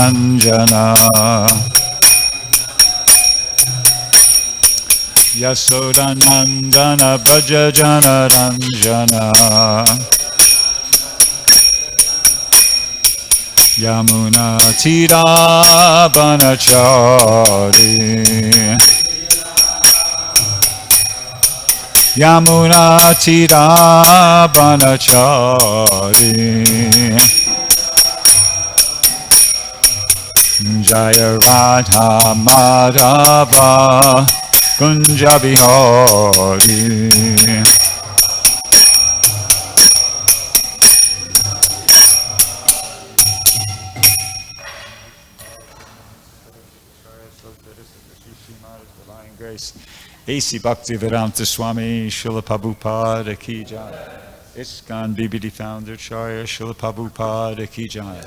Ranjana Yasodanandana Bhaja Jana Ranjana Yamuna Tira Banachari Yamuna Tira Banachari Jaya Radha Madhava Kunja Bihari Divine Grace A.C. Bhaktivedanta Swami Srila Prabhupada Ki Jai ISKCON BBD Founder Charya Srila Prabhupada Ki Jai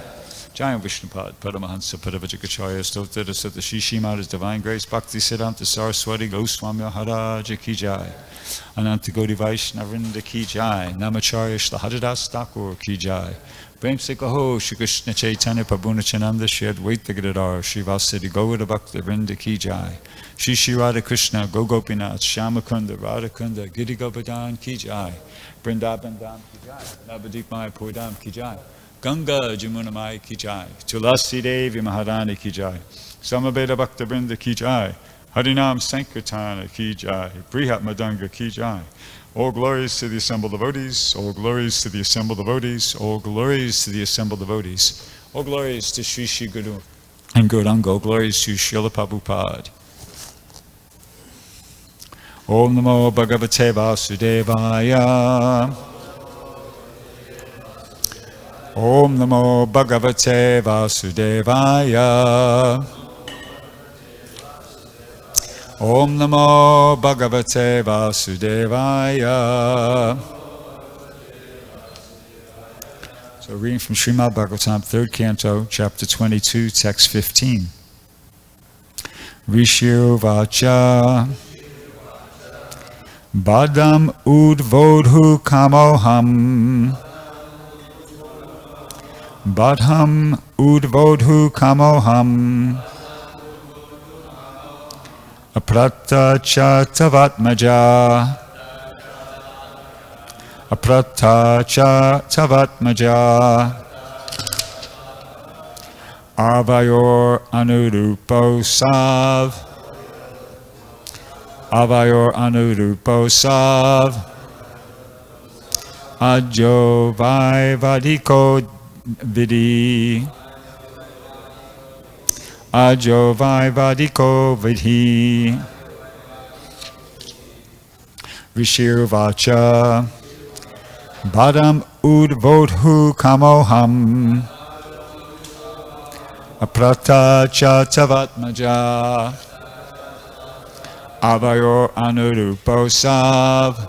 Jai Vishnupad Paramahansa Padavajagacharya Stotra Sutta Shishi Maharaj Divine Grace Bhakti Siddhanta Saraswati Goswami Maharaja Ki Jai Ananta Gaudiya Vaishnavrinda Ki Jai Namacharya Shri Haridas Thakur Ki Jai Prem Se Kaho Shri Krishna Chaitanya Prabhu Nityananda Shri Advaita Gadadhar Shri Vasudeva Gaura Bhakta Vrinda Ki Jai Shri Shri Radha Krishna Go Gopinath Shyamakunda Radhakunda Giri Govardhan Ki Jai Vrindavan Dham Ki Jai Navadip Mayapur Dham Ki Jai Ganga Jamuna Mai Ki Jai Tulasi Devi Maharani Ki Jai Samaveda Bhakta Vrinda Ki Jai Harinam Sankirtana Ki Jai Brihat Madanga Ki Jai All glories to the assembled devotees, all glories to the assembled devotees, all glories to the assembled devotees, all glories to Sri Sri Guru and Gauranga, all glories to Srila Prabhupada. Om Namo Bhagavate Vasudevaya. Om Namo Bhagavate Vasudevaya. Om Namo Bhagavate Vasudevaya. So reading from Srimad Bhagavatam, 3rd Canto, Chapter 22, Text 15. Rishirvacha Badam Udvodhu Kamoham Badham Udvodhu Kamoham Aprata Chatavatmaja Aprata Chatavatmaja Avayor Anurupo Sav Avayor Anurupo Sav Ajo Vaivadiko Vidhi Ajo Vaivadiko Vidhi Rishirvacha Badam Udvodhu Kamoham Aprata Chatavatmaja Avayor Anurupo Sav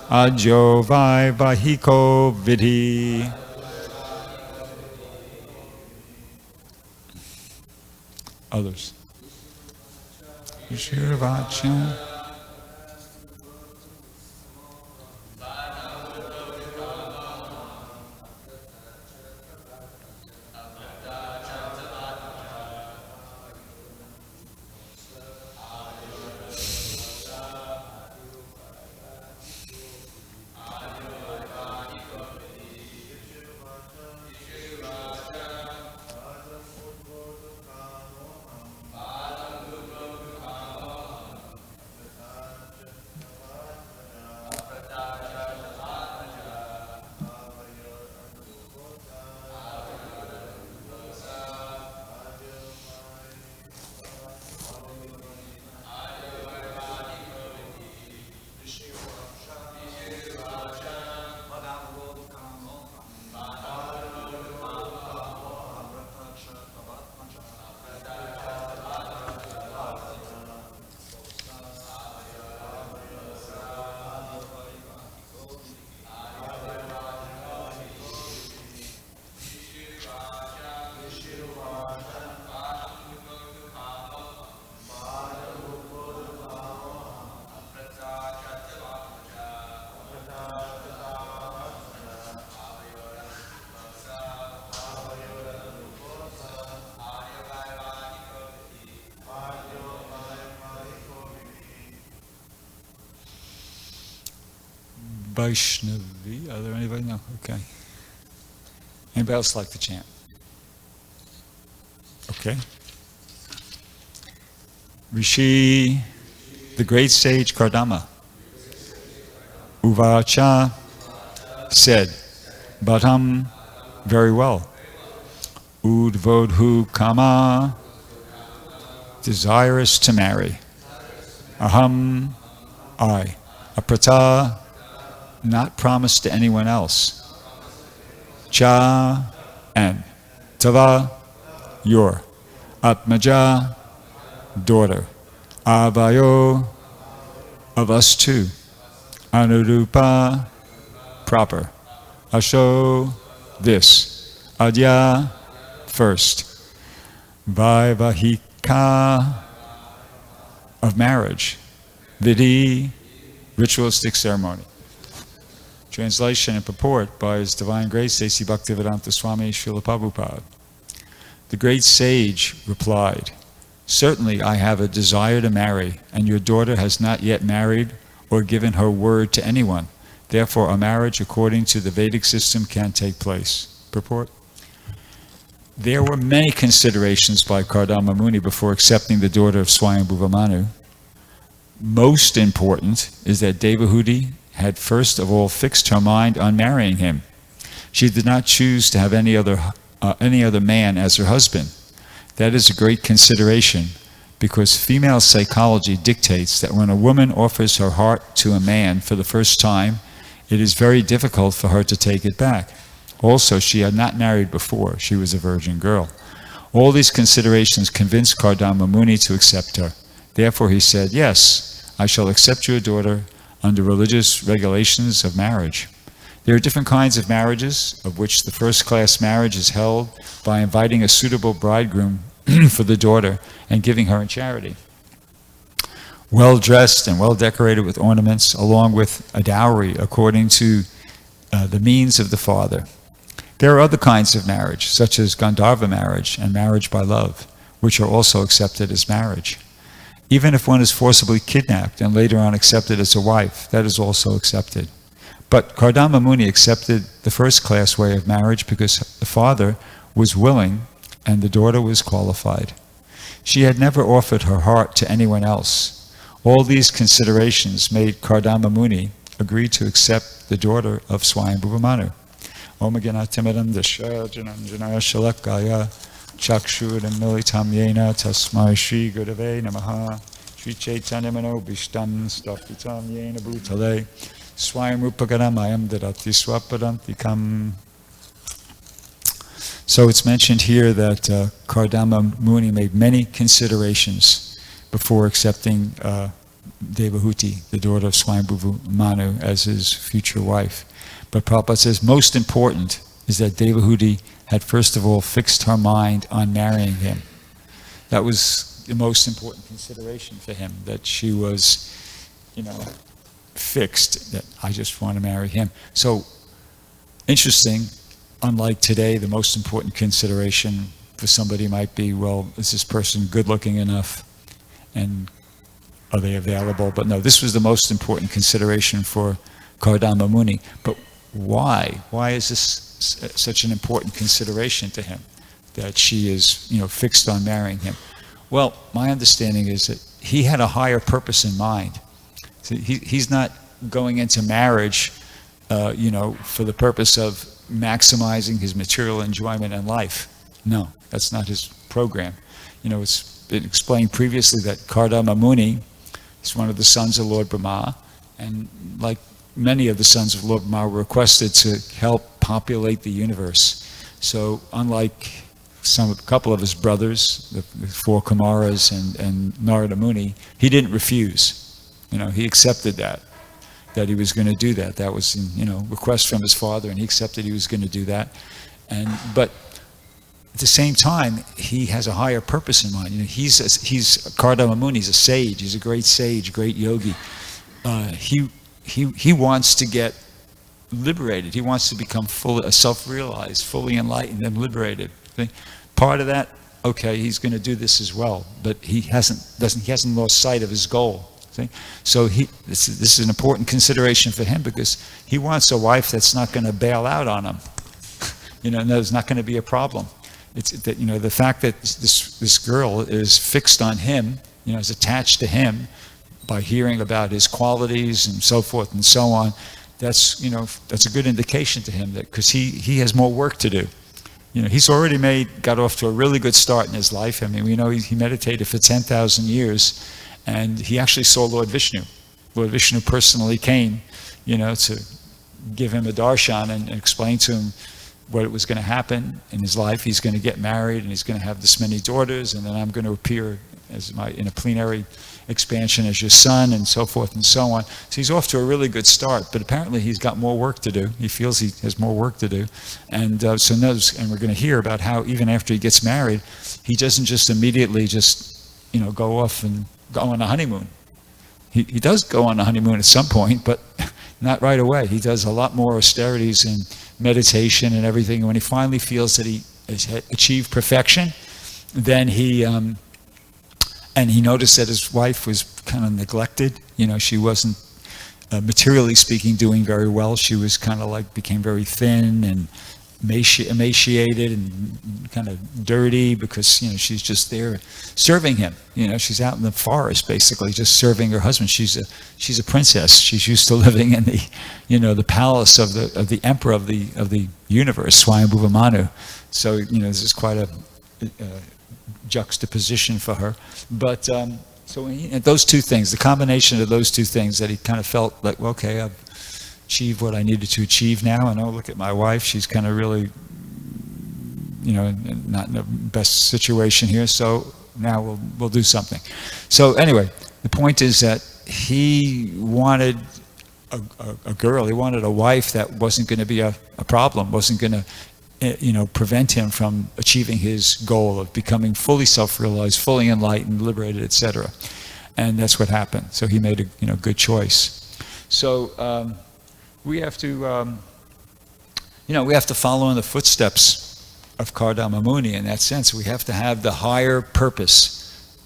Ajo Vaivahiko Vidhi. Others. Rishirvacha Vaishnavi. Are there anybody? No? Okay. Anybody else like to chant? Okay. Rishi, the great sage Kardama, Uvacha, said, Bhatam, very well. Udvodhu kama, desirous to marry. Aham, I. Aprata, not promised to anyone else. Cha, and. Tava, your. Atmaja, daughter. Avayo, of us too. Anurupa, proper. Asho, this. Adya, first. Vaivahika, of marriage. Vidhi, ritualistic ceremony. Translation and purport by His Divine Grace A.C. Bhaktivedanta Swami Srila Prabhupada. The great sage replied, certainly I have a desire to marry, and your daughter has not yet married or given her word to anyone. Therefore, a marriage according to the Vedic system can take place. Purport. There were many considerations by Kardama Muni before accepting the daughter of Swayambhuva Manu. Most important is that Devahuti had first of all fixed her mind on marrying him. She did not choose to have any other man as her husband. That is a great consideration, because female psychology dictates that when a woman offers her heart to a man for the first time, it is very difficult for her to take it back. Also, she had not married before. She was a virgin girl. All these considerations convinced Kardama Muni to accept her. Therefore he said, yes, I shall accept your daughter under religious regulations of marriage. There are different kinds of marriages, of which the first-class marriage is held by inviting a suitable bridegroom for the daughter and giving her in charity. Well-dressed and well-decorated with ornaments, along with a dowry according to the means of the father. There are other kinds of marriage, such as Gandharva marriage and marriage by love, which are also accepted as marriage. Even if one is forcibly kidnapped and later on accepted as a wife, that is also accepted. But Kardama Muni accepted the first-class way of marriage because the father was willing and the daughter was qualified. She had never offered her heart to anyone else. All these considerations made Kardama Muni agree to accept the daughter of Swayambhuva Manu. Om Gyanatimadam Dasya Jananjana Shalakaya Chakshuram Militam Yena Tasmai Shri Gurave Namaha Shri Chaitanya Mano Bhishtam Stapitam Yena Bhutale Swayamrupaganamayam Dadati Swapadantikam. So it's mentioned here that Kardama Muni made many considerations before accepting Devahuti, the daughter of Swayambhuva Manu, as his future wife. But Prabhupada says most important is that Devahuti had first of all fixed her mind on marrying him. That was the most important consideration for him, that she was, fixed, that I just want to marry him. So, interesting, unlike today, the most important consideration for somebody might be, well, is this person good looking enough? And are they available? But no, this was the most important consideration for Kardama Muni. But why? Why is this such an important consideration to him, that she is, fixed on marrying him? Well, my understanding is that he had a higher purpose in mind. So he's not going into marriage, for the purpose of maximizing his material enjoyment in life. No, that's not his program. It's been explained previously that Kardama Muni is one of the sons of Lord Brahma, and like many of the sons of Lord Brahma, were requested to help populate the universe. So unlike a couple of his brothers, the four Kumaras and Narada Muni, he didn't refuse. He accepted that he was going to do that. That was, request from his father, and he accepted he was going to do that. But at the same time, he has a higher purpose in mind. He's Kardama Muni. He's a sage. He's a great sage, great yogi. He wants to get liberated. He wants to become fully self-realized, fully enlightened and liberated. Part of that, okay, he's going to do this as well, but he hasn't lost sight of his goal. See? So this is an important consideration for him, because he wants a wife that's not going to bail out on him. And there's not going to be a problem. It's that, the fact that this girl is fixed on him, is attached to him by hearing about his qualities and so forth and so on. That's a good indication to him, that because he has more work to do. He's already got off to a really good start in his life. I mean, we know he meditated for 10,000 years, and he actually saw Lord Vishnu. Lord Vishnu personally came, to give him a darshan and explain to him what was going to happen in his life. He's going to get married, and he's going to have this many daughters, and then I'm going to appear in a plenary expansion as your son, and so forth and so on. So he's off to a really good start, but apparently he's got more work to do. He feels he has more work to do. And we're going to hear about how even after he gets married, he doesn't just immediately go off and go on a honeymoon. He does go on a honeymoon at some point, but not right away. He does a lot more austerities and meditation and everything. And when he finally feels that he has achieved perfection, then he noticed that his wife was kind of neglected. She wasn't, materially speaking, doing very well. She was kind of became very thin and emaciated and kind of dirty, because, she's just there serving him. She's out in the forest, basically, just serving her husband. She's a princess. She's used to living in the palace of the emperor of the universe, Swayambhuva Manu. So, this is quite a juxtaposition for her. But so those two things, the combination of those two things, that he kind of felt like, well, okay, I've achieved what I needed to achieve now, and look at my wife, she's kind of really not in the best situation here, so now we'll do something. So anyway, the point is that he wanted a girl, he wanted a wife that wasn't going to be a problem, wasn't going to prevent him from achieving his goal of becoming fully self-realized, fully enlightened, liberated, etc. And that's what happened. So he made a good choice. So we have to follow in the footsteps of Kardama Muni in that sense. We have to have the higher purpose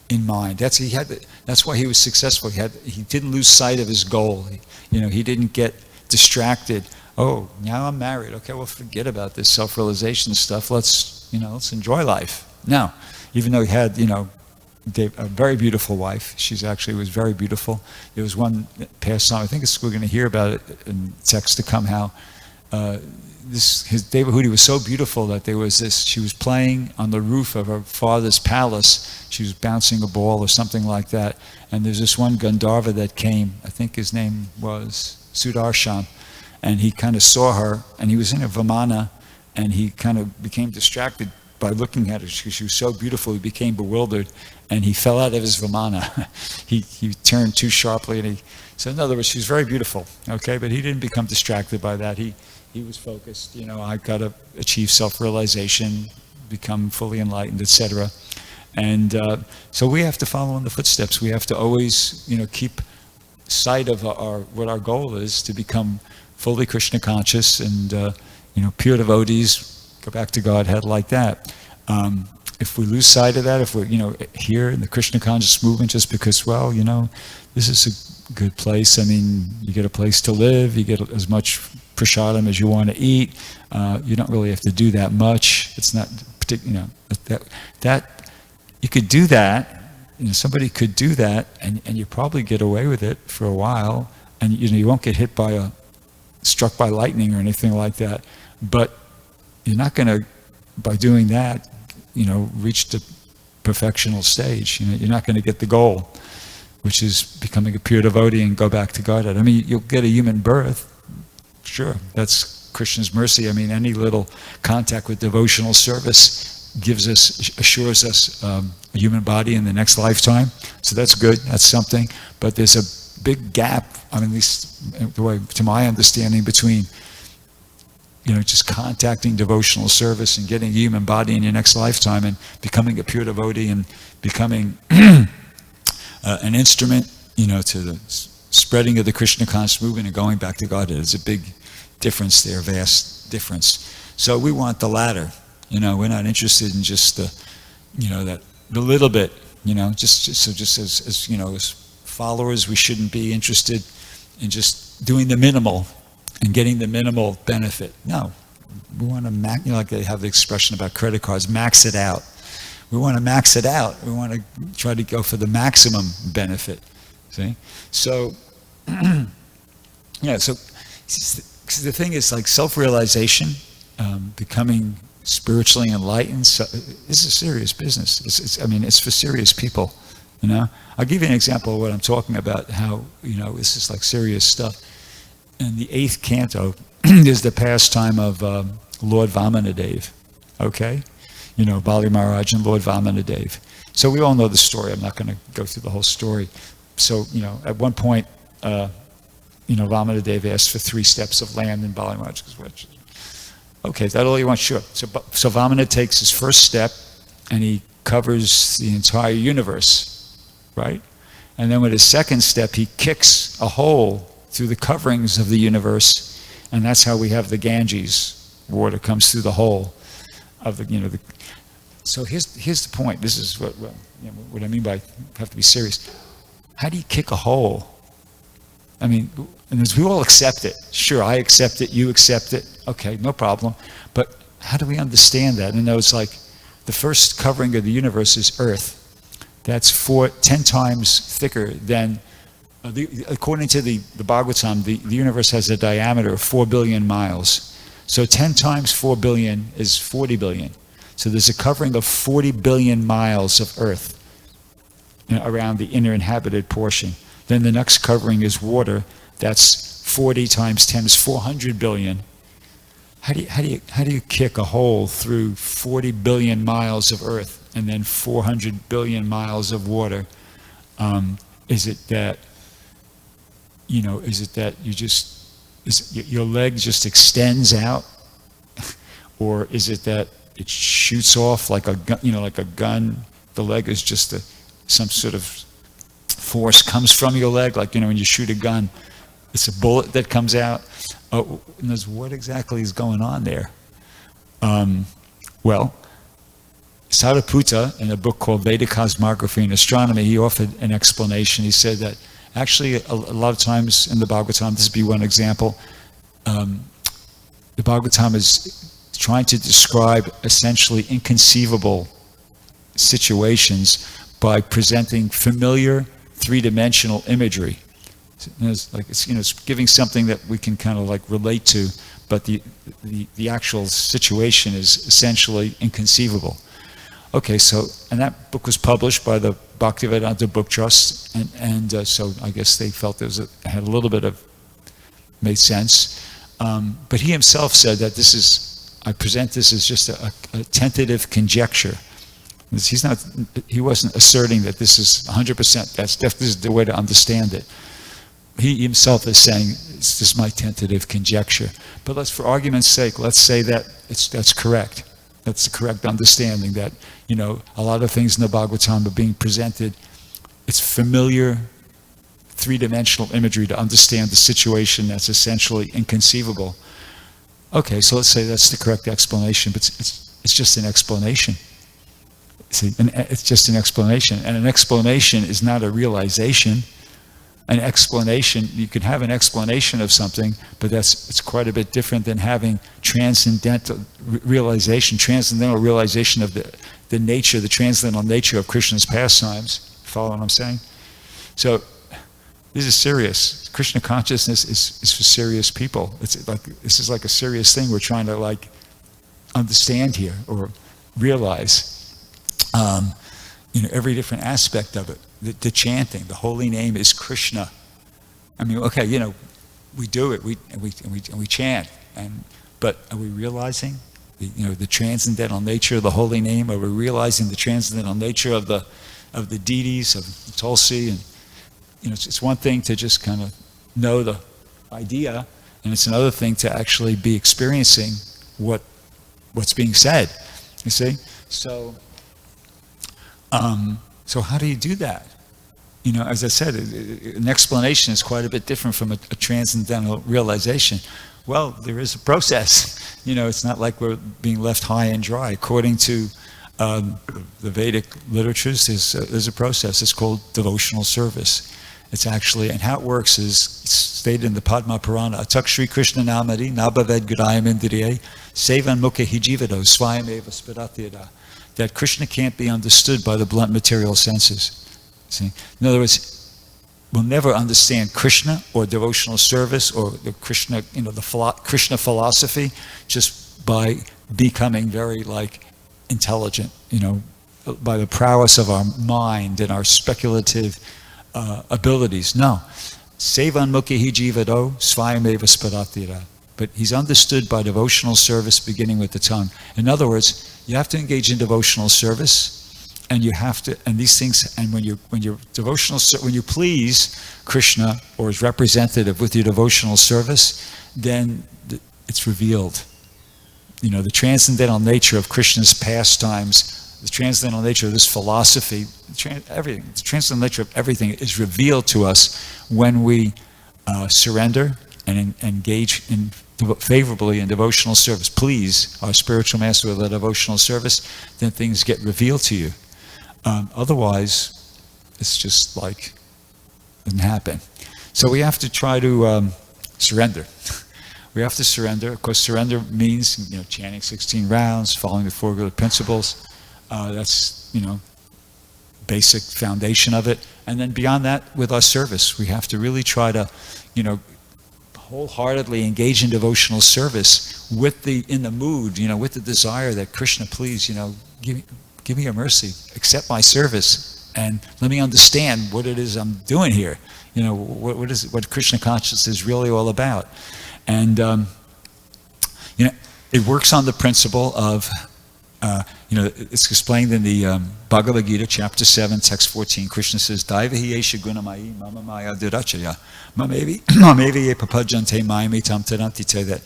in mind. That's why he was successful. He didn't lose sight of his goal. He didn't get distracted. Oh, now I'm married. Okay, well, forget about this self-realization stuff. Let's enjoy life. Now, even though he had, a very beautiful wife. She actually was very beautiful. There was one past on, I think we're going to hear about it in text to come, how his Devahudi was so beautiful that she was playing on the roof of her father's palace. She was bouncing a ball or something like that. And there's this one Gandharva that came, I think his name was Sudarshan. And he kind of saw her, and he was in a Vimana, and he kind of became distracted by looking at her, because she was so beautiful. He became bewildered, and he fell out of his Vimana. he turned too sharply, and so in other words, she was very beautiful, okay? But he didn't become distracted by that. He was focused, I've got to achieve self-realization, become fully enlightened, etc. And so we have to follow in the footsteps. We have to always, keep sight of what our goal is, to become fully Krishna conscious, and pure devotees, go back to Godhead like that. If we lose sight of that, if we're here in the Krishna conscious movement just because, well, this is a good place. I mean, you get a place to live, you get as much prasadam as you want to eat. You don't really have to do that much. It's not particular, that you could do that. Somebody could do that, and you probably get away with it for a while, and you won't get struck by lightning or anything like that. But you're not going to, by doing that, reach the perfectional stage. You're not going to get the goal, which is becoming a pure devotee and go back to Godhead. I mean, you'll get a human birth, sure. That's Krishna's mercy. I mean, any little contact with devotional service assures us a human body in the next lifetime. So that's good. That's something. But there's a big gap, at least the way, to my understanding, between just contacting devotional service and getting a human body in your next lifetime and becoming a pure devotee and becoming an instrument, to the spreading of the Krishna conscious movement and going back to Godhead. There's a big difference there, vast difference. So we want the latter. We're not interested in just the little bit, just as followers, we shouldn't be interested in just doing the minimal and getting the minimal benefit. No, we want to like they have the expression about credit cards, max it out. We want to max it out. We want to try to go for the maximum benefit. See? So, yeah, so the thing is like self-realization, becoming spiritually enlightened. So this is serious business. It's for serious people, you know. I'll give you an example of what I'm talking about, how, you know, this is like serious stuff. In the 8th canto is the pastime of Lord Vamanadev, okay? You know, Bali Maharaj and Lord Vamanadev. So we all know the story. I'm not going to go through the whole story. So, you know, at one point, you know, Vamanadev asked for 3 steps of land, and Bali Maharaj goes, okay, is that all you want? Sure. So Vamana takes his first step, and he covers the entire universe, right? And then with his second step, he kicks a hole through the coverings of the universe, and that's how we have the Ganges. Water comes through the hole of the, you know. So here's the point. This is what I mean by have to be serious. How do you kick a hole? I mean, and we all accept it. Sure, I accept it. You accept it. Okay, no problem. But how do we understand that? And it's like the first covering of the universe is Earth. That's 10 times thicker than, according to the Bhagavatam, the universe has a diameter of 4 billion miles. So 10 times 4 billion is 40 billion. So there's a covering of 40 billion miles of Earth, you know, around the inner inhabited portion. Then the next covering is water. That's 40 times 10 is 400 billion. How do you kick a hole through 40 billion miles of Earth and then 400 billion miles of water? Is it that your leg just extends out, or is it that it shoots off like a gun? You know, like a gun. The leg is just some sort of force comes from your leg, like, you know, when you shoot a gun, it's a bullet that comes out. Oh, and what exactly is going on there? Well, Sariputta, in a book called Vedic Cosmography and Astronomy, he offered an explanation. He said that actually a lot of times in the Bhagavatam, this would be one example, the Bhagavatam is trying to describe essentially inconceivable situations by presenting familiar three-dimensional imagery. It's giving something that we can kind of like relate to, but the actual situation is essentially inconceivable. Okay, and that book was published by the Bhaktivedanta Book Trust, and so I guess they felt had a little bit of made sense. But he himself said that I present this as just a tentative conjecture. He wasn't asserting that this is 100%. This is the way to understand it. He himself is saying it's just my tentative conjecture. But for argument's sake, let's say that that's correct. That's the correct understanding, that, you know, a lot of things in the Bhagavatam are being presented. It's familiar three-dimensional imagery to understand the situation that's essentially inconceivable. Okay, so let's say that's the correct explanation, but it's just an explanation. See, it's just an explanation, and an explanation is not a realization. An explanation, you can have an explanation of something, but it's quite a bit different than having transcendental realization of the nature, the transcendental nature of Krishna's pastimes. Follow what I'm saying? So this is serious. Krishna consciousness is for serious people. This is like a serious thing we're trying to like understand here or realize. You know, every different aspect of it. The chanting, the holy name is Krishna. I mean, okay, you know, we do it, we chant, but are we realizing the transcendental nature of the holy name? Are we realizing the transcendental nature of the deities of Tulsi? And you know, it's one thing to just kind of know the idea, and it's another thing to actually be experiencing what's being said. You see, so how do you do that? You know, as I said, an explanation is quite a bit different from a transcendental realization. Well, there is a process. You know, it's not like we're being left high and dry. According to the Vedic literatures, there's a process. It's called devotional service. It's actually, and how it works is, it's stated in the Padma Purana, Atak Shri Krishna Namadi, Nabhaved Gudayam Indriye, Sevan Mukha Hijivado, Swayam Eva Spiratira. That Krishna can't be understood by the blunt material senses. See? In other words, we'll never understand Krishna or devotional service or the Krishna, Krishna philosophy just by becoming very intelligent, by the prowess of our mind and our speculative abilities. No. Sevan Mukha Hijivado, Swayam Eva Spiratira. But he's understood by devotional service beginning with the tongue. In other words, you have to engage in devotional service, and you have to, and these things, and when you please Krishna or his representative with your devotional service, then it's revealed. The transcendental nature of Krishna's pastimes, the transcendental nature of this philosophy, everything, the transcendental nature of everything is revealed to us when we surrender and engage favorably in devotional service. Please our spiritual master with a devotional service, then things get revealed to you. Otherwise, it's just doesn't happen. So we have to try to surrender. We have to surrender. Of course, surrender means chanting 16 rounds, following the 4 good principles. That's basic foundation of it. And then beyond that, with our service, we have to really try to wholeheartedly engage in devotional service in the mood, with the desire that Krishna, please, give me your mercy, accept my service, and let me understand what it is I'm doing here. What Krishna consciousness is really all about. And it works on the principle of it's explained in the Bhagavad Gita, chapter 7, text 14. Krishna says, Daivahi esha gunamayi mama maya dirachaya mamevi papajante mayami tam tarantite, that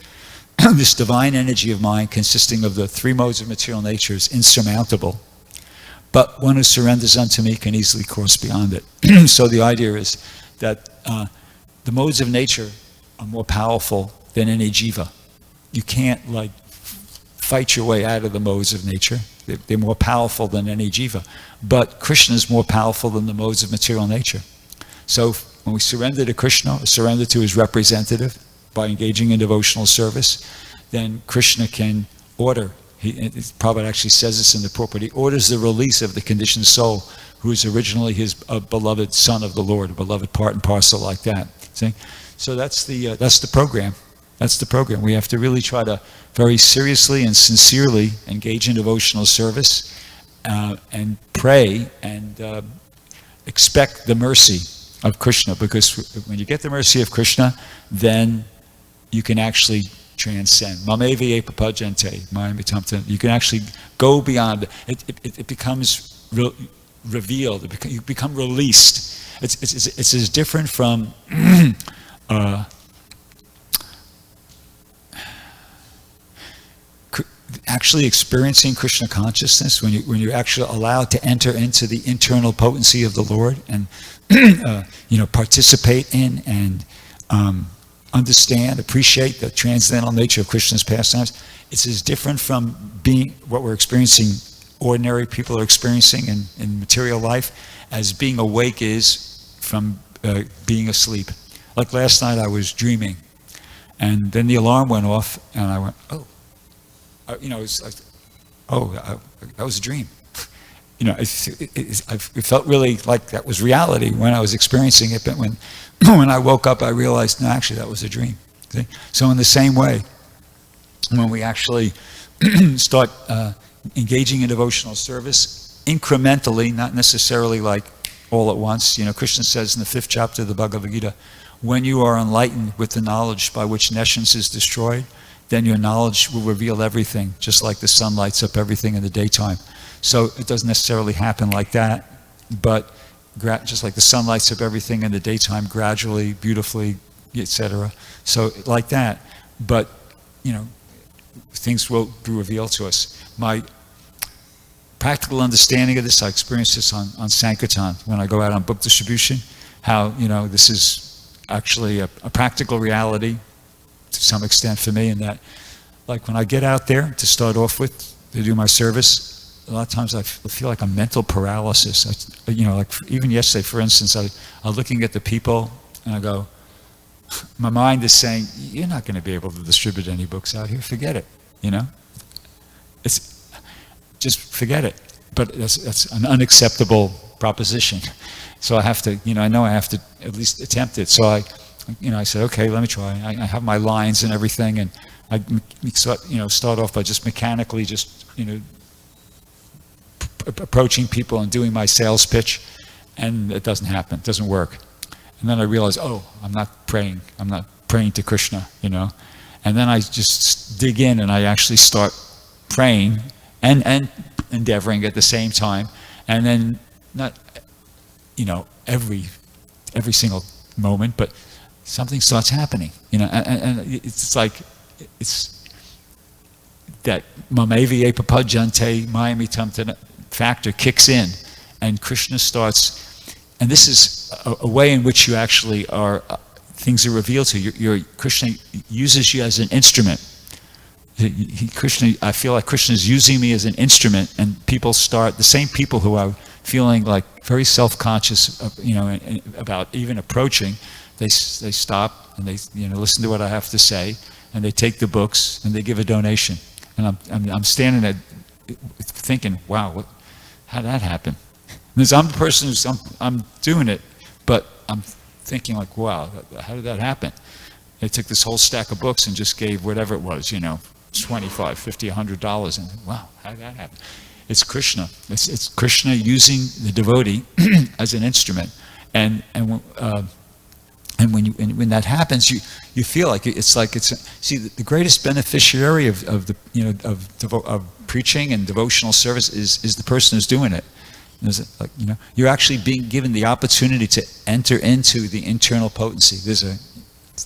this divine energy of mind consisting of the 3 modes of material nature is insurmountable. But one who surrenders unto me can easily cross beyond it. So the idea is that the modes of nature are more powerful than any jiva. You can't fight your way out of the modes of nature. They're more powerful than any jiva. But Krishna is more powerful than the modes of material nature. So when we surrender to Krishna, or surrender to his representative by engaging in devotional service, then Krishna can order. Prabhupada actually says this in the purport. He orders the release of the conditioned soul, who is originally his beloved son of the Lord, a beloved part and parcel like that. See? So that's the program. That's the program. We have to really try to very seriously and sincerely engage in devotional service and pray and expect the mercy of Krishna, because when you get the mercy of Krishna, then you can actually transcend. Mamevi papajante. You can actually go beyond. It becomes revealed. You become released. It's as different from actually experiencing Krishna consciousness, when you're actually allowed to enter into the internal potency of the Lord and participate in and understand, appreciate the transcendental nature of Krishna's pastimes. It's as different from being what we're experiencing, ordinary people are experiencing in material life, as being awake is from being asleep. Like last night I was dreaming, and then the alarm went off, and I went, oh. It's like, that was a dream. It felt really like that was reality when I was experiencing it, but when I woke up, I realized, no, actually, that was a dream. Okay? So in the same way, when we actually start engaging in devotional service, incrementally, not necessarily all at once. Krishna says in the 5th chapter of the Bhagavad Gita, when you are enlightened with the knowledge by which nescience is destroyed, then your knowledge will reveal everything, just like the sun lights up everything in the daytime. So it doesn't necessarily happen like that, but just like the sun lights up everything in the daytime, gradually, beautifully, etc. So like that, but things will be revealed to us. My practical understanding of this, I experienced this on Sankirtan when I go out on book distribution, how this is actually a practical reality to some extent for me, in that when I get out there to start off with, to do my service, a lot of times I feel like a mental paralysis. Like even yesterday, for instance, I was looking at the people and I go, my mind is saying, you're not going to be able to distribute any books out here. Forget it. It's just forget it. But that's an unacceptable proposition. So I have to, I know I have to at least attempt it. So I said, okay, let me try. I have my lines and everything, and I start off by just mechanically approaching people and doing my sales pitch, and it doesn't happen. It doesn't work. And then I realize, I'm not praying. I'm not praying to Krishna, And then I just dig in and I actually start praying and endeavoring at the same time. And then not, every single moment, but something starts happening, and it's like, it's that mamevi epapajante mayamitam factor kicks in, and Krishna starts, and this is a way in which you actually are, things are revealed to you. Krishna uses you as an instrument. I feel like Krishna is using me as an instrument, and people start, the same people who are feeling like very self-conscious, about even approaching, they stop and they listen to what I have to say, and they take the books and they give a donation. And I'm standing there thinking, wow, how did that happen? Because I'm the person I'm doing it, but I'm thinking like, wow, how did that happen? They took this whole stack of books and just gave whatever it was, $25, $50, $100, and wow, how did that happen? It's Krishna. It's Krishna using the devotee as an instrument, and when that happens, you feel like the greatest beneficiary of preaching and devotional service is the person who's doing it. You're actually being given the opportunity to enter into the internal potency. There's a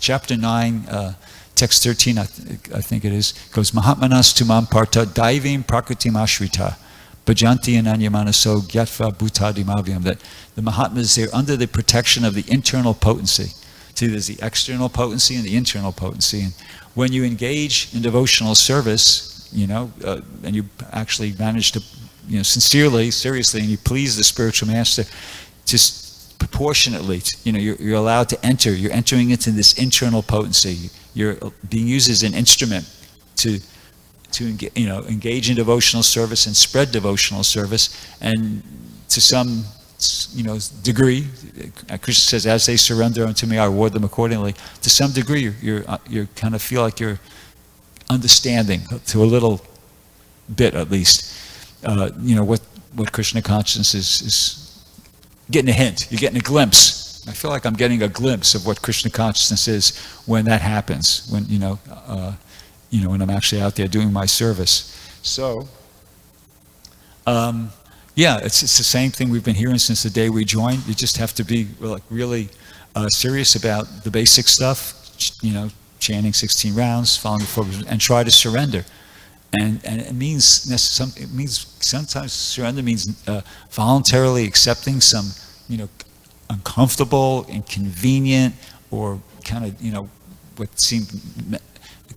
chapter 9. Text 13, I think it is, goes, Mahatmanas tumam parta daivim prakritim ashrita, bhajanti ananyamanaso gyatva bhutadimavyam, that the Mahatmas, they're under the protection of the internal potency. See, there's the external potency and the internal potency. And when you engage in devotional service, and you actually manage to, sincerely, seriously, and you please the spiritual master, just proportionately, you're allowed to enter. You're entering into this internal potency. You're being used as an instrument to engage in devotional service and spread devotional service, and to some degree, Krishna says, as they surrender unto me, I reward them accordingly. To some degree, you kind of feel like you're understanding, to a little bit at least, what Krishna consciousness is getting a hint. You're getting a glimpse. I feel like I'm getting a glimpse of what Krishna consciousness is when that happens. When when I'm actually out there doing my service. So, it's the same thing we've been hearing since the day we joined. You just have to be really serious about the basic stuff. Chanting 16 rounds, following the focus, and try to surrender. And it means sometimes surrender means voluntarily accepting some uncomfortable, inconvenient, or kind of what seemed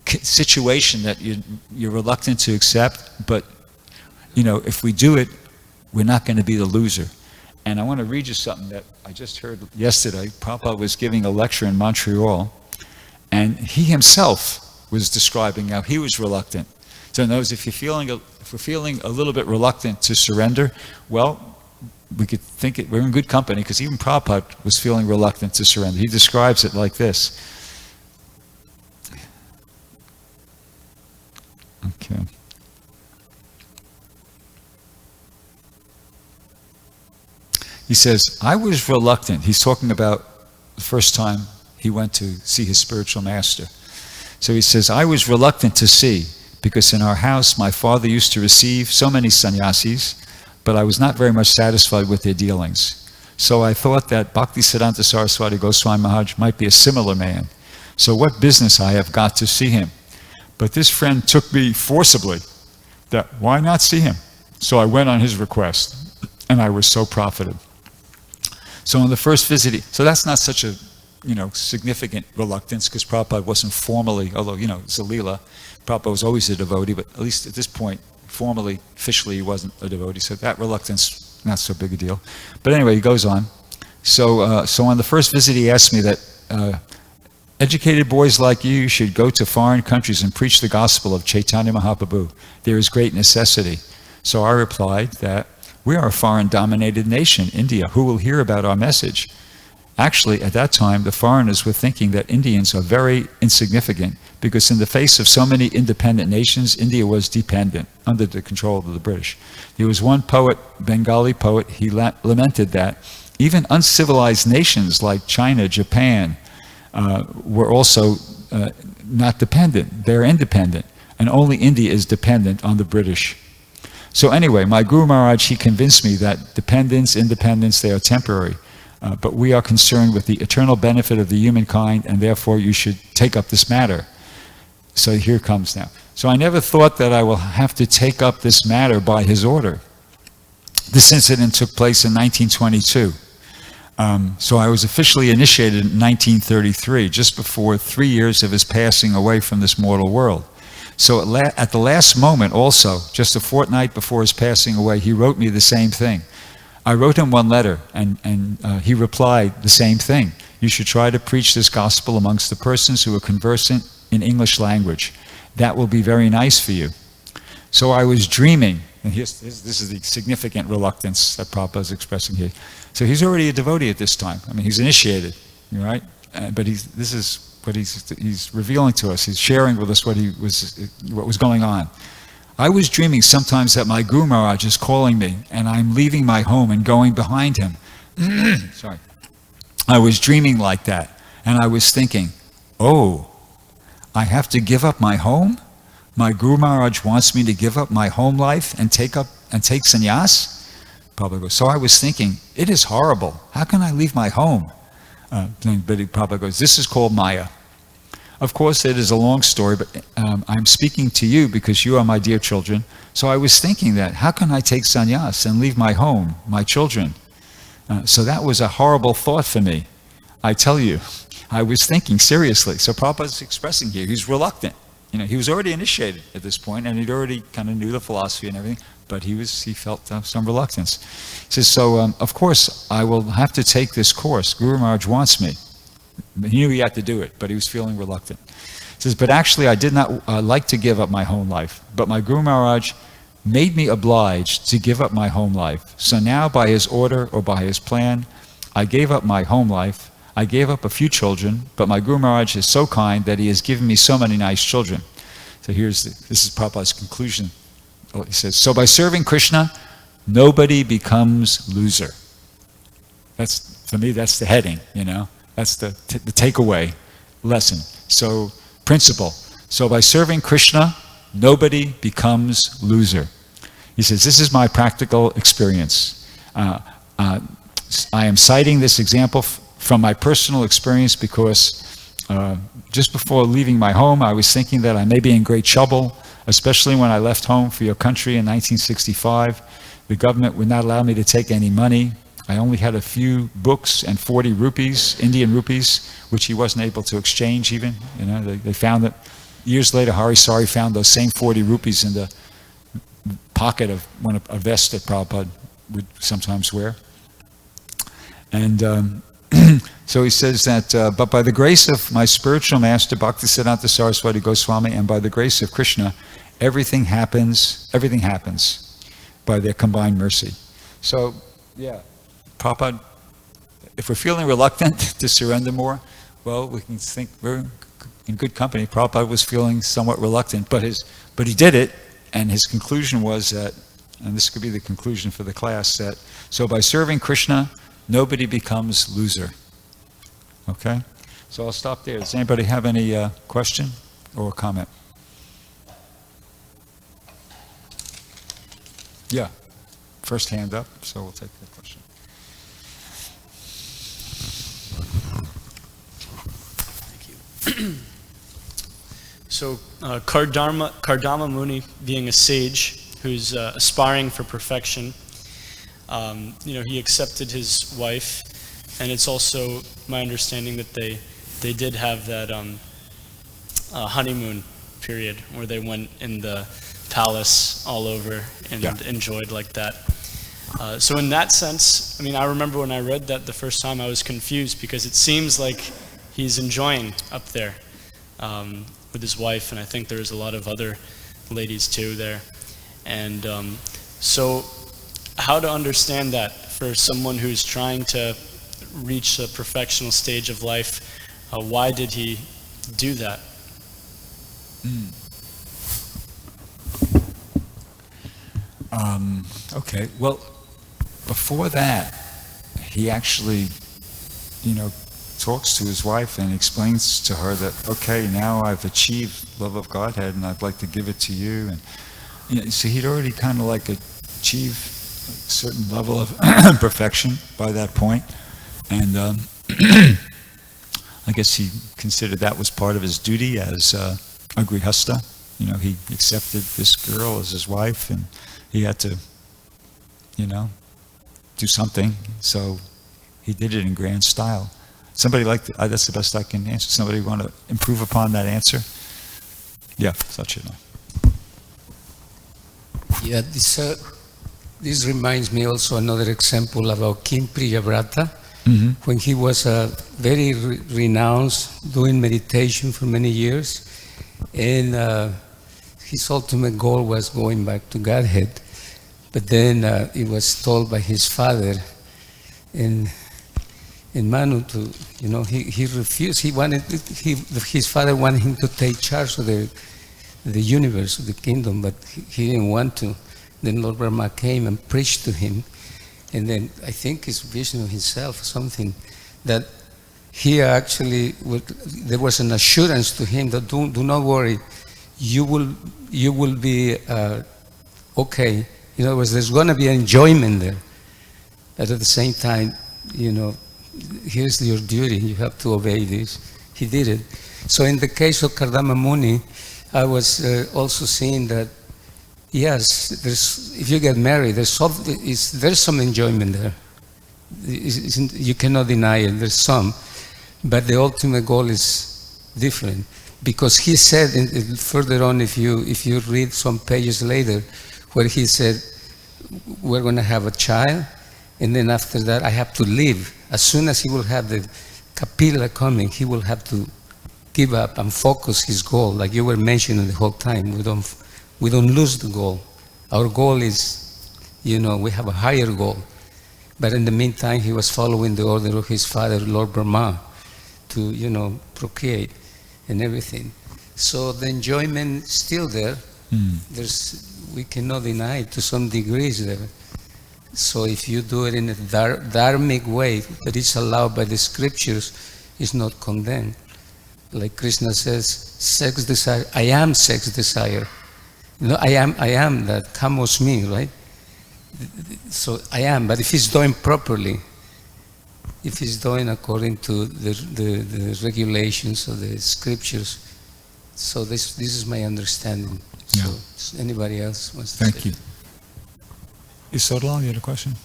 situation that you're reluctant to accept. But if we do it, we're not going to be the loser. And I want to read you something that I just heard yesterday. Prabhupada was giving a lecture in Montreal, and he himself was describing how he was reluctant. So in other words, if we're feeling a little bit reluctant to surrender, well, we could think we're in good company, because even Prabhupada was feeling reluctant to surrender. He describes it like this. Okay. He says, I was reluctant. He's talking about the first time he went to see his spiritual master. So he says, I was reluctant to see, because in our house my father used to receive so many sannyasis, but I was not very much satisfied with their dealings. So I thought that Bhaktisiddhanta Saraswati Goswami Maharaj might be a similar man. So what business I have got to see him? But this friend took me forcibly that why not see him? So I went on his request, and I was so profited. So on the first visit, so that's not such a significant reluctance, because Prabhupada wasn't formally, although it's a lila, Prabhupada was always a devotee, but at least at this point, formally, officially, he wasn't a devotee, so that reluctance, not so big a deal. But anyway, he goes on. So on the first visit, he asked me that educated boys like you should go to foreign countries and preach the gospel of Chaitanya Mahaprabhu. There is great necessity. So I replied that we are a foreign-dominated nation, India. Who will hear about our message? Actually, at that time, the foreigners were thinking that Indians are very insignificant because in the face of so many independent nations, India was dependent, under the control of the British. There was one poet, Bengali poet, he lamented that even uncivilized nations like China, Japan, were also not dependent. They're independent. And only India is dependent on the British. So anyway, my Guru Maharaj, he convinced me that dependence, independence, they are temporary. But we are concerned with the eternal benefit of the humankind, and therefore you should take up this matter. So here it comes now. So I never thought that I will have to take up this matter by his order. This incident took place in 1922. So I was officially initiated in 1933, just before 3 years of his passing away from this mortal world. So at the last moment also, just a fortnight before his passing away, he wrote me the same thing. I wrote him one letter, and he replied the same thing. You should try to preach this gospel amongst the persons who are conversant in English language. That will be very nice for you. So I was dreaming, and this is the significant reluctance that Prabhupada is expressing here. So he's already a devotee at this time. I mean, he's initiated, right? But this is what he's revealing to us. He's sharing with us what was going on. I was dreaming sometimes that my Guru Maharaj is calling me, and I'm leaving my home and going behind him. Sorry. I was dreaming like that, and I was thinking, oh, I have to give up my home? My Guru Maharaj wants me to give up my home life and take sannyas? Prabhupada goes, so I was thinking, it is horrible. How can I leave my home? But Prabhupada goes, this is called Maya. Of course, it is a long story, but I'm speaking to you because you are my dear children. So I was thinking that, how can I take sannyas and leave my home, my children? So that was a horrible thought for me. I tell you, I was thinking seriously. So Prabhupada's expressing here, he's reluctant. You know, he was already initiated at this point, and he'd already kind of knew the philosophy and everything, but he felt some reluctance. He says, so of course, I will have to take this course. Guru Maharaj wants me. He knew he had to do it, but he was feeling reluctant. He says, but actually I did not like to give up my home life, but my Guru Maharaj made me obliged to give up my home life. So now by his order or by his plan, I gave up my home life. I gave up a few children, but my Guru Maharaj is so kind that he has given me so many nice children. So this is Prabhupada's conclusion. He says, so by serving Krishna, nobody becomes loser. For me, that's the heading, you know. That's the takeaway lesson. So, principle. So by serving Krishna, nobody becomes loser. He says, this is my practical experience. I am citing this example from my personal experience because just before leaving my home, I was thinking that I may be in great trouble, especially when I left home for your country in 1965. The government would not allow me to take any money. I only had a few books and 40 rupees, Indian rupees, which he wasn't able to exchange even. You know, they found it. Years later, Hari Sari found those same 40 rupees in the pocket of a vest that Prabhupada would sometimes wear. And so he says that, but by the grace of my spiritual master, Bhaktisiddhanta Saraswati Goswami, and by the grace of Krishna, everything happens by their combined mercy. So, yeah. Prabhupada, if we're feeling reluctant to surrender more, well, we can think we're in good company. Prabhupada was feeling somewhat reluctant, but he did it, and his conclusion was that, and this could be the conclusion for the class, that so by serving Krishna, nobody becomes loser. Okay? So I'll stop there. Does anybody have any question or comment? Yeah. First hand up, so we'll take that question. So Kardama Muni, being a sage who's aspiring for perfection, he accepted his wife, and it's also my understanding that they did have that honeymoon period where they went in the palace all over and Yeah. enjoyed like that. So in that sense, I mean, I remember when I read that the first time I was confused because it seems like he's enjoying up there with his wife, and I think there's a lot of other ladies too there. And so how to understand that for someone who's trying to reach a perfectional stage of life, why did he do that? Okay, well, before that, he actually, talks to his wife and explains to her that, okay, now I've achieved love of Godhead and I'd like to give it to you. And so he'd already kind of like achieved a certain level of perfection by that point. And I guess he considered that was part of his duty as a grihasta. He accepted this girl as his wife, and he had to, do something. So he did it in grand style. Somebody that's the best I can answer. Somebody want to improve upon that answer? Yeah, such a no. Yeah, this reminds me also another example about King Priyavrata. Mm-hmm. When he was very renowned doing meditation for many years, and his ultimate goal was going back to Godhead. But then it was told by his father in Manu to, he refused. His father wanted him to take charge of the universe, of the kingdom, but he didn't want to. Then Lord Brahma came and preached to him. And then I think it's Vishnu himself, something, that he actually, there was an assurance to him that do not worry, you will be okay. In other words, there's going to be enjoyment there. But at the same time, here's your duty, you have to obey this. He did it. So in the case of Kardama Muni, I was also seeing that, yes, if you get married, there's some enjoyment there. You cannot deny it, there's some. But the ultimate goal is different. Because he said further on, if you read some pages later, where he said, we're going to have a child, and then after that I have to leave. As soon as he will have the Kapila coming, he will have to give up and focus his goal, like you were mentioning the whole time. We don't lose the goal. Our goal is, we have a higher goal. But in the meantime, he was following the order of his father, Lord Brahma, to, procreate and everything. So the enjoyment is still there. We cannot deny it to some degrees there. So if you do it in a dharmic way that is allowed by the scriptures, it's not condemned. Like Krishna says, sex desire, I am sex desire. I am that, kamos me, right? So I am, but if he's doing properly, if he's doing according to the regulations of the scriptures, so this is my understanding. Yeah. So anybody else wants to Thank say? you. Isodlal, you had a question?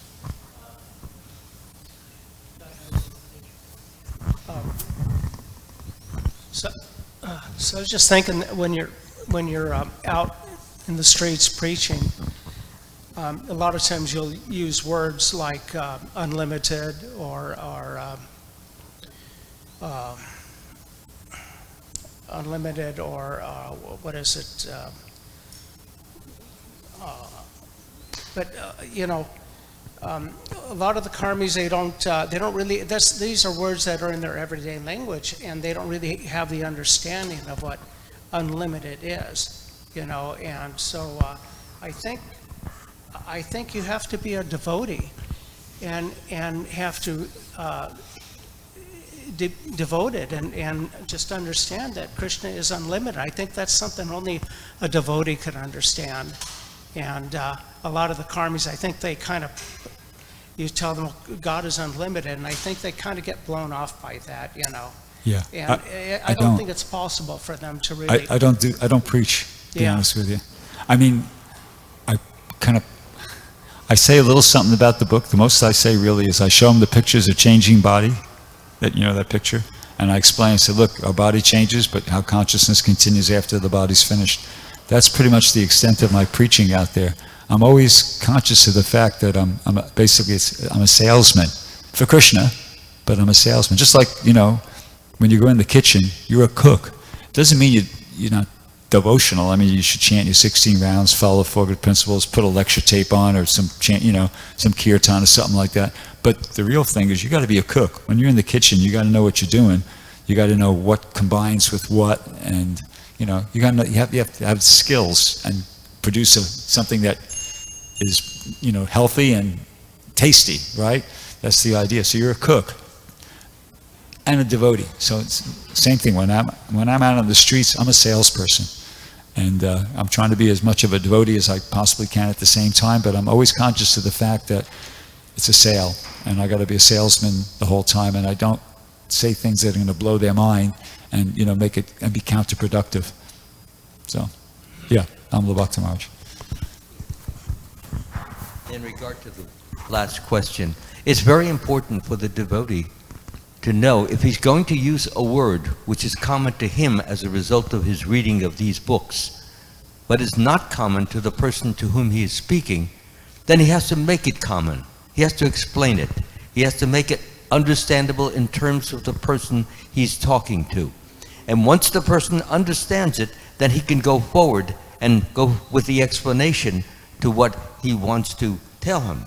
So I was just thinking that when you're out in the streets preaching, a lot of times you'll use words like unlimited or unlimited or what is it? But a lot of the karmis, they don't really. These are words that are in their everyday language, and they don't really have the understanding of what unlimited is, And so I think you have to be a devotee, and have to devote it, and just understand that Krishna is unlimited. I think that's something only a devotee could understand, and a lot of the karmis, I think they kind of, you tell them God is unlimited, and I think they kind of get blown off by that, Yeah. And I don't think it's possible for them to really. I don't preach, to be honest with you. I mean, I say a little something about the book. The most I say really is I show them the pictures of changing body, that picture, and I explain, I say, look, our body changes, but how consciousness continues after the body's finished. that's pretty much the extent of my preaching out there. I'm always conscious of the fact that I'm a salesman for Krishna, but I'm a salesman. Just like, when you go in the kitchen, you're a cook. Doesn't mean you're not devotional. I mean, you should chant your 16 rounds, follow the 4 good principles, put a lecture tape on, or some chant, some kirtan or something like that. But the real thing is you got to be a cook. When you're in the kitchen, you got to know what you're doing. You got to know what combines with what, and you have to have skills and produce something that is healthy and tasty, right? That's the idea. So you're a cook and a devotee. So it's the same thing. When I'm out on the streets, I'm a salesperson, and I'm trying to be as much of a devotee as I possibly can at the same time. But I'm always conscious of the fact that it's a sale, and I got to be a salesman the whole time, and I don't say things that are going to blow their mind and make it and be counterproductive. So, yeah, I'm Bhakti Maharaj. In regard to the last question, it's very important for the devotee to know if he's going to use a word which is common to him as a result of his reading of these books, but is not common to the person to whom he is speaking, then he has to make it common. He has to explain it. He has to make it understandable in terms of the person he's talking to. And once the person understands it, then he can go forward and go with the explanation to what he wants to tell him.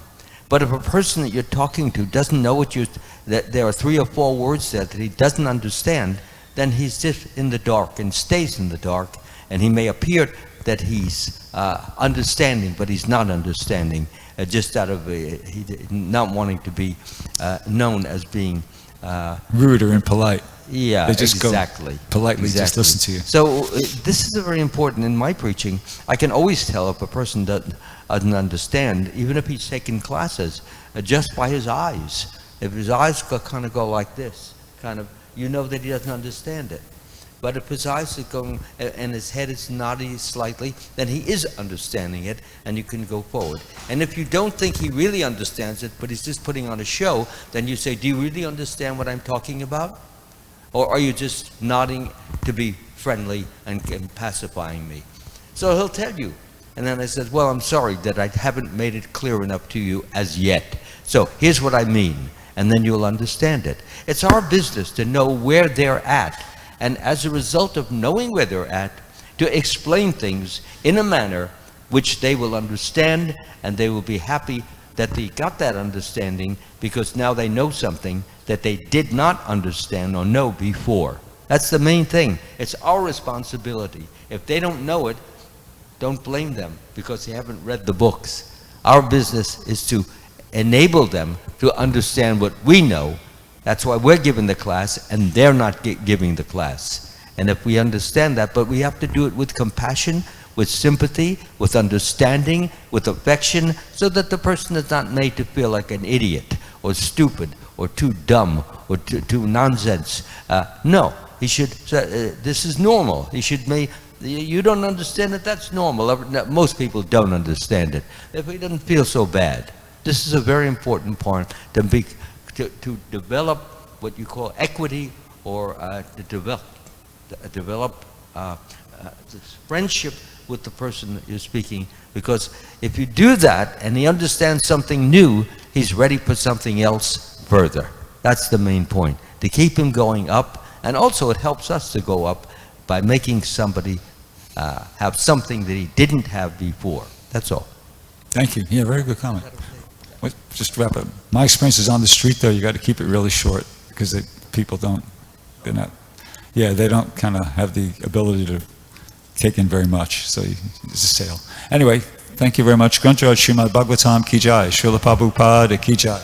But if a person that you're talking to doesn't know that there are 3 or 4 words there that he doesn't understand, then he's just in the dark and stays in the dark, and he may appear that he's understanding, but he's not understanding, just out of not wanting to be known as being rude or impolite. Yeah, they just exactly. Go politely, just listen to you. So this is very important in my preaching. I can always tell if a person doesn't understand, even if he's taken classes, just by his eyes. If his eyes kind of go like this, that he doesn't understand it. But if his eyes are going and his head is nodding slightly, then he is understanding it, and you can go forward. And if you don't think he really understands it, but he's just putting on a show, then you say, do you really understand what I'm talking about? Or are you just nodding to be friendly and pacifying me? So he'll tell you. And then I said, well, I'm sorry that I haven't made it clear enough to you as yet. So here's what I mean, and then you'll understand it. It's our business to know where they're at, and as a result of knowing where they're at, to explain things in a manner which they will understand, and they will be happy that they got that understanding, because now they know something that they did not understand or know before. That's the main thing. It's our responsibility. If they don't know it, don't blame them because they haven't read the books. Our business is to enable them to understand what we know. That's why we're giving the class and they're not giving the class. And if we understand that, but we have to do it with compassion, with sympathy, with understanding, with affection, so that the person is not made to feel like an idiot or stupid or too dumb or too nonsense. No, he should, this is normal. He should make, you don't understand it, that's normal. Most people don't understand it. If he doesn't feel so bad. This is a very important point to develop what you call equity, or to develop this friendship with the person that you're speaking, because if you do that and he understands something new, he's ready for something else further. That's the main point, to keep him going up, and also it helps us to go up by making somebody have something that he didn't have before. That's all. Thank you. Yeah, very good comment. Well, just wrap up. My experience is on the street, though, you got to keep it really short, because people don't, they don't kind of have the ability to take in very much, so it's a sale. Anyway, thank you very much. Gruntraj Srimad Bhagavatam Ki Jai, Srila Prabhupada Ki Jai.